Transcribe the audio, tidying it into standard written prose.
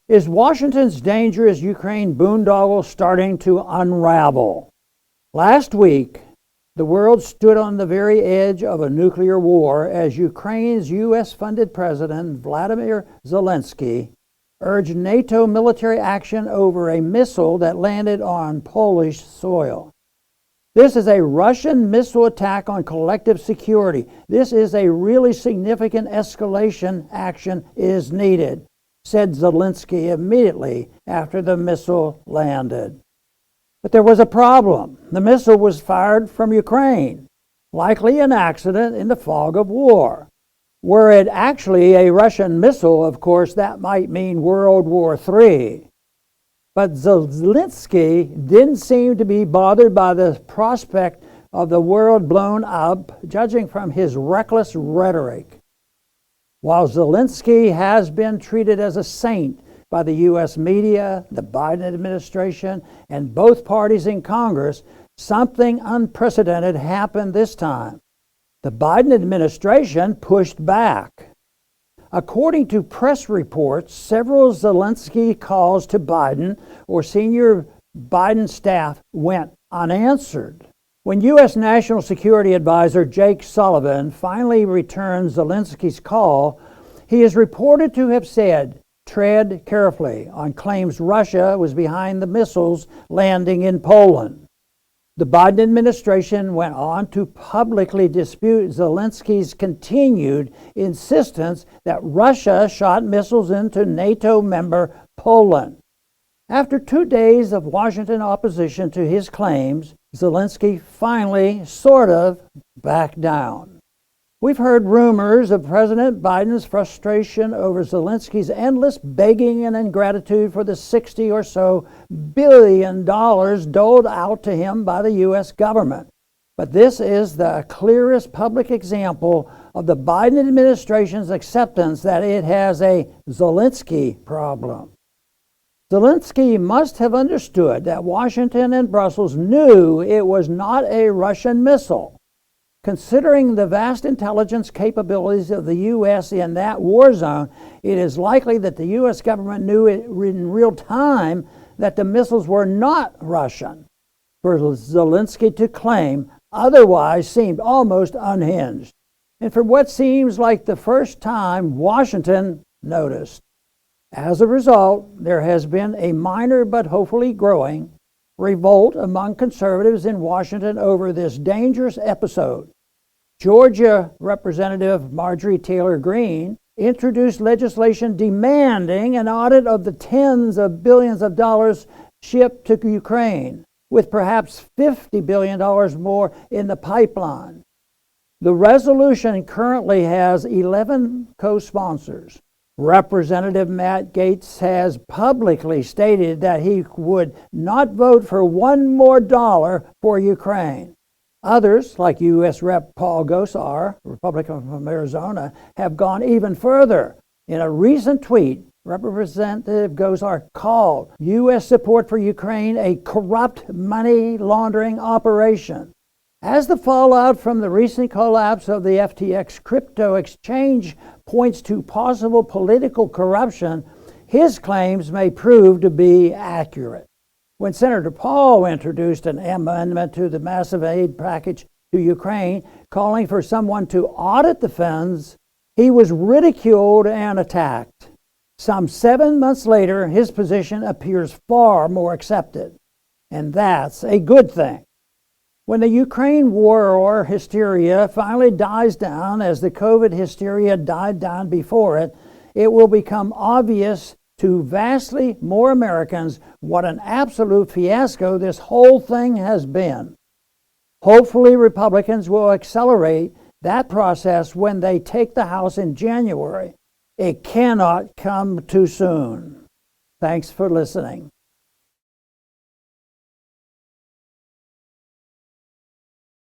Is Washington's dangerous Ukraine boondoggle starting to unravel? Last week, the world stood on the very edge of a nuclear war as Ukraine's U.S.-funded President Vladimir Zelensky urged NATO military action over a missile that landed on Polish soil. This is a Russian missile attack on collective security. This is a really significant escalation. Action is needed, said Zelensky immediately after the missile landed. But there was a problem. The missile was fired from Ukraine, likely an accident in the fog of war. Were it actually a Russian missile, of course, that might mean World War III. But Zelensky didn't seem to be bothered by the prospect of the world blown up, judging from his reckless rhetoric. While Zelensky has been treated as a saint by the U.S. media, the Biden administration, and both parties in Congress, something unprecedented happened this time. The Biden administration pushed back. According to press reports, several Zelensky calls to Biden or senior Biden staff went unanswered. When U.S. National Security Advisor Jake Sullivan finally returned Zelensky's call, he is reported to have said, "Tread carefully," on claims Russia was behind the missiles landing in Poland. The Biden administration went on to publicly dispute Zelensky's continued insistence that Russia shot missiles into NATO member Poland. After 2 days of Washington opposition to his claims, Zelensky finally sort of backed down. We've heard rumors of President Biden's frustration over Zelensky's endless begging and ingratitude for the $60 or so billion doled out to him by the U.S. government. But this is the clearest public example of the Biden administration's acceptance that it has a Zelensky problem. Zelensky must have understood that Washington and Brussels knew it was not a Russian missile. Considering the vast intelligence capabilities of the U.S. in that war zone, it is likely that the U.S. government knew in real time that the missiles were not Russian. For Zelensky to claim otherwise seemed almost unhinged. And for what seems like the first time, Washington noticed. As a result, there has been a minor but hopefully growing revolt among conservatives in Washington over this dangerous episode. Georgia Representative Marjorie Taylor Greene introduced legislation demanding an audit of the tens of billions of dollars shipped to Ukraine, with perhaps $50 billion more in the pipeline. The resolution currently has 11 co-sponsors. Representative Matt Gaetz has publicly stated that he would not vote for one more dollar for Ukraine. Others, like U.S. Rep. Paul Goss, Republican from Arizona, have gone even further. In a recent tweet, Representative Goss called U.S. support for Ukraine a corrupt money laundering operation. As the fallout from the recent collapse of the FTX crypto exchange points to possible political corruption, his claims may prove to be accurate. When Senator Paul introduced an amendment to the massive aid package to Ukraine, calling for someone to audit the funds, he was ridiculed and attacked. Some 7 months later, his position appears far more accepted, and that's a good thing. When the Ukraine war hysteria finally dies down, as the COVID hysteria died down before it, it will become obvious to vastly more Americans what an absolute fiasco this whole thing has been. Hopefully, Republicans will accelerate that process when they take the House in January. It cannot come too soon. Thanks for listening.